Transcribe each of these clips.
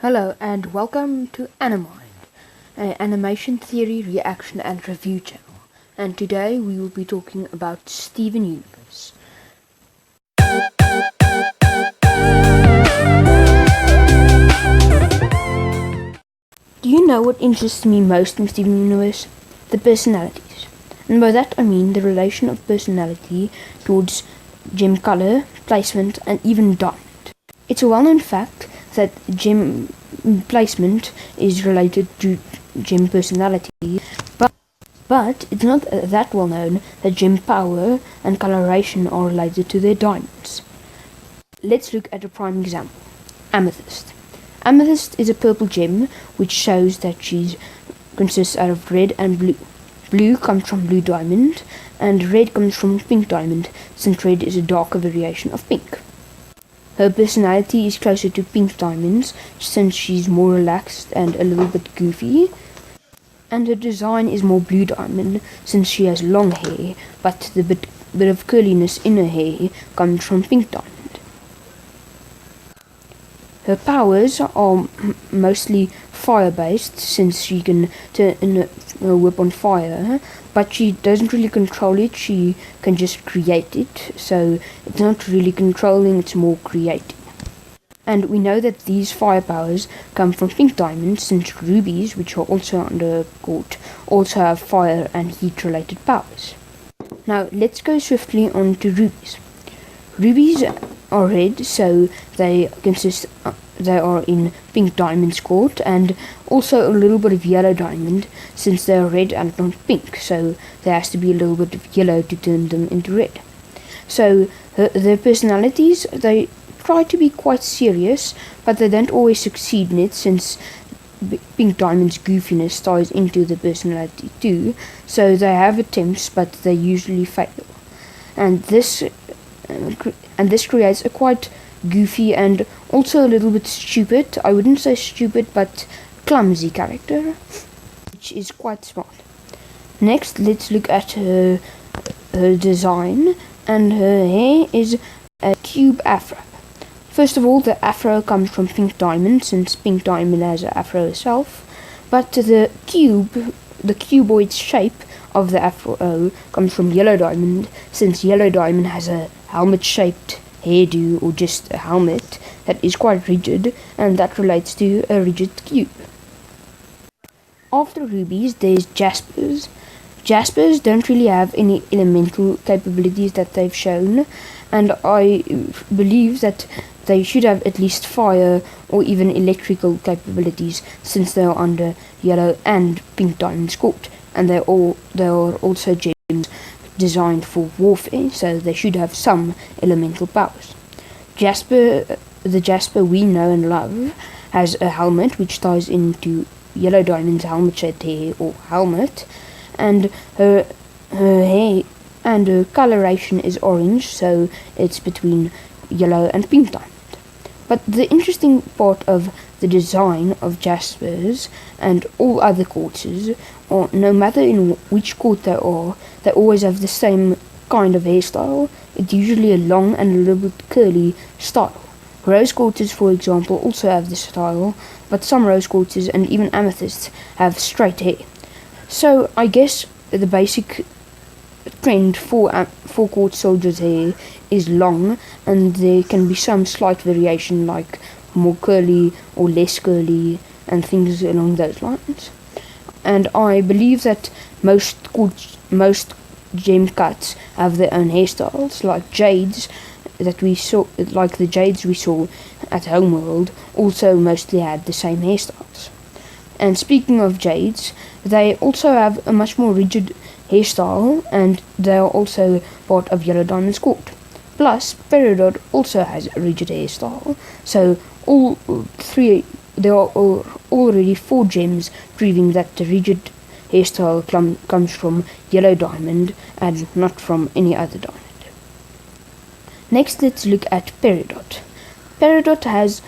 Hello and welcome to AniMind, an animation theory, reaction and review channel. And today we will be talking about Steven Universe. Do you know what interests me most in Steven Universe? The personalities. And by that I mean the relation of personality towards gem color, placement and even diamond. It's a well-known fact that gem placement is related to gem personality, but it's not that well known that gem power and coloration are related to their diamonds. Let's look at a prime example. Amethyst. Amethyst is a purple gem which shows that she consists out of red and blue. Blue comes from blue diamond and red comes from pink diamond, since red is a darker variation of pink. Her personality is closer to pink diamonds since she's more relaxed and a little bit goofy. And her design is more blue diamond since she has long hair, but the bit of curliness in her hair comes from pink diamond. Her powers are mostly fire-based since she can turn a whip on fire, but she doesn't really control it, she can just create it, so it's not really controlling, it's more creating. And we know that these fire powers come from pink diamonds since rubies, which are also under court, also have fire and heat related powers. Now let's go swiftly on to rubies. Rubies are red, so they are in pink diamond's court, and also a little bit of yellow diamond since they are red and not pink, so there has to be a little bit of yellow to turn them into red. So their personalities, they try to be quite serious, but they don't always succeed in it since pink diamond's goofiness ties into the personality too, so they have attempts but they usually fail. And this creates a quite goofy and also a little bit stupid, I wouldn't say stupid, but clumsy character, which is quite smart. Next, let's look at her design, and her hair is a cube afro. First of all, the afro comes from pink diamond, since pink diamond has an afro herself, but the cuboid shape of the afro comes from yellow diamond, since yellow diamond has a helmet-shaped hairdo, or just a helmet, that is quite rigid, and that relates to a rigid cube. After rubies, there's jaspers. Jaspers don't really have any elemental capabilities that they've shown, and I believe that they should have at least fire or even electrical capabilities, since they are under yellow and pink diamond's court, and they are also gems designed for warfare, so they should have some elemental powers. The Jasper we know and love has a helmet which ties into yellow diamond's helmet-shaped hair or helmet, and her hair and her coloration is orange, so it's between yellow and pink diamond. But the interesting part of the design of Jaspers and all other quartzes are, no matter in which quartz they always have the same kind of hairstyle. It's usually a long and a little bit curly style. Rose quartzes, for example, also have this style, but some rose quartzes and even amethysts have straight hair. So I guess the basic trend for quartz soldiers' hair is long, and there can be some slight variation like more curly or less curly and things along those lines. And I believe that most gem cuts have their own hairstyles, like jades that we saw, like the jades we saw at Homeworld, also mostly had the same hairstyles. And speaking of jades, they also have a much more rigid hairstyle, and they are also part of yellow diamond's court. Plus, peridot also has a rigid hairstyle, so all three, there are already 4 gems proving that the rigid hairstyle comes from yellow diamond and not from any other diamond. Next, let's look at peridot. Peridot has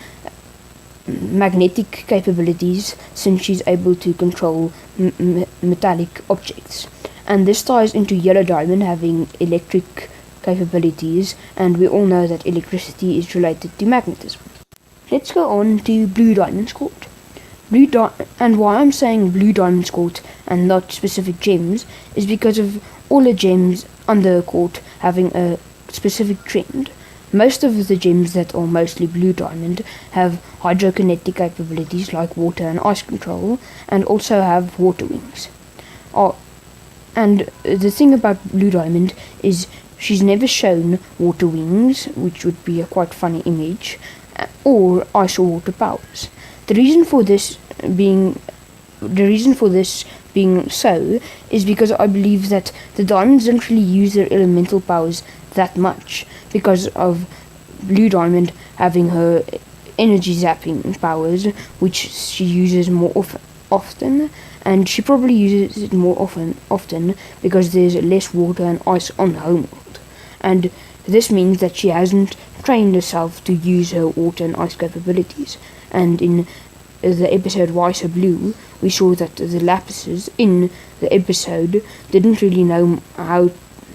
magnetic capabilities since she's able to control metallic objects, and this ties into yellow diamond having electric capabilities, and we all know that electricity is related to magnetism. let's go on to Blue Diamond's court. And why I'm saying Blue Diamond's court and not specific gems is because of all the gems on the court having a specific trend. Most of the gems that are mostly Blue Diamond have hydrokinetic capabilities like water and ice control, and also have water wings. And the thing about Blue Diamond is she's never shown water wings, which would be a quite funny image, or ice or water powers. The reason for this being so is because I believe that the diamonds don't really use their elemental powers that much, because of Blue Diamond having her energy zapping powers, which she uses more often, and she probably uses it more often because there's less water and ice on Homeworld, and this means that she hasn't trained herself to use her water and ice capabilities. And in the episode Why So Blue, we saw that the Lapises in the episode didn't really know how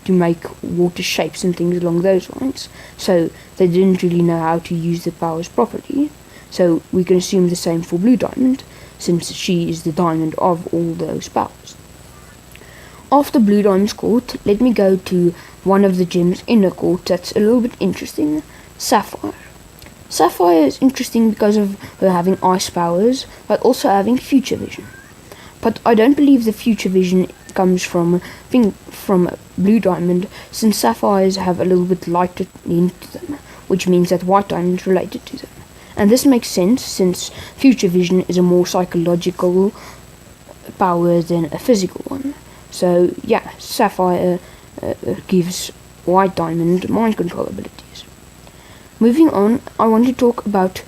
to make water shapes and things along those lines, so they didn't really know how to use the powers properly. So we can assume the same for Blue Diamond, since she is the diamond of all those powers. After Blue Diamond's court, let me go to one of the gems in the court that's a little bit interesting, Sapphire. Sapphire is interesting because of her having ice powers, but also having future vision. But I don't believe the future vision comes from Blue Diamond, since sapphires have a little bit lighter into them, which means that White Diamond is related to them. And this makes sense, since future vision is a more psychological power than a physical one. So yeah, Sapphire gives White Diamond mind control abilities. Moving on, I want to talk about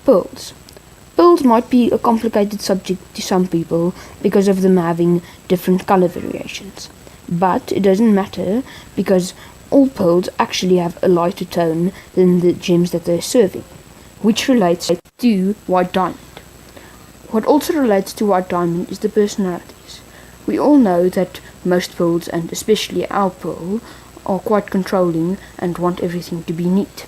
pearls. Pearls might be a complicated subject to some people because of them having different color variations. But it doesn't matter, because all pearls actually have a lighter tone than the gems that they're serving, which relates to White Diamond. What also relates to White Diamond is the personalities. We all know that most pearls, and especially our pearl, are quite controlling and want everything to be neat.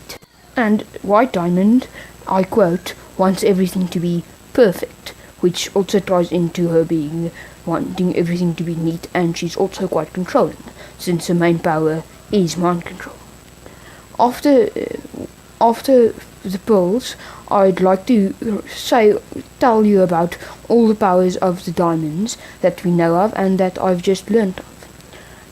And White Diamond, I quote, wants everything to be perfect, which also ties into her being wanting everything to be neat, and she's also quite controlling, since her main power is mind control. After the pearls, I'd like to tell you about all the powers of the diamonds that we know of and that I've just learned of.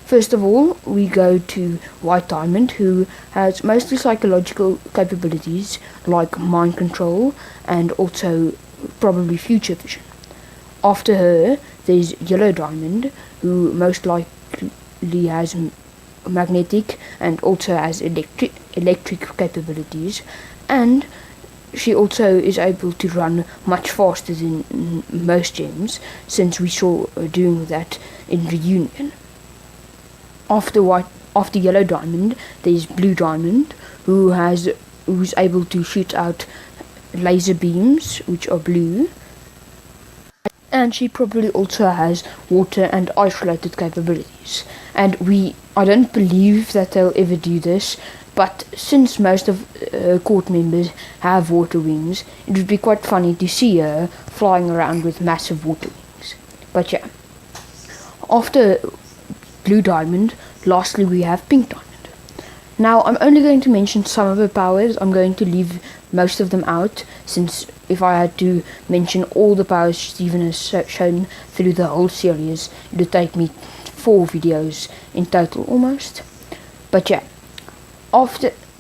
First of all, we go to White Diamond, who has mostly psychological capabilities like mind control and also probably future vision. After her, there's Yellow Diamond, who most likely has magnetic and also has electric capabilities, and she also is able to run much faster than most gems, since we saw her doing that in Reunion. After Yellow Diamond, there's Blue Diamond, who's able to shoot out laser beams, which are blue, and she probably also has water and ice related capabilities. And I don't believe that they'll ever do this, but since most of court members have water wings, it would be quite funny to see her flying around with massive water wings. But yeah, after Blue Diamond, lastly we have Pink Diamond. Now I'm only going to mention some of her powers. I'm going to leave most of them out, since if I had to mention all the powers Steven has shown through the whole series, it would take me 4 videos in total almost. But yeah,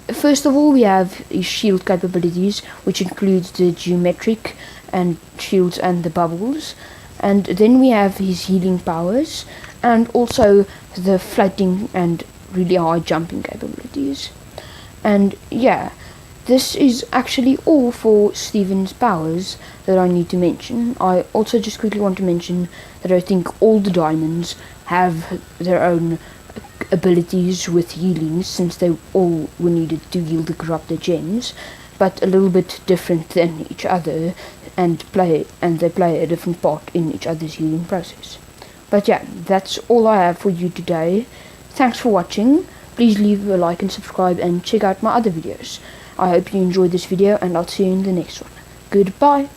first of all we have his shield capabilities, which includes the geometric and shields and the bubbles, and then we have his healing powers and also the floating and really high jumping capabilities. And yeah, this is actually all for Steven's powers that I need to mention. I also just quickly want to mention that I think all the diamonds have their own abilities with healing, since they all were needed to heal the corrupted gems, but a little bit different than each other, and they play a different part in each other's healing process. But yeah, that's all I have for you today. Thanks for watching. Please leave a like and subscribe, and check out my other videos. I hope you enjoyed this video, and I'll see you in the next one. Goodbye.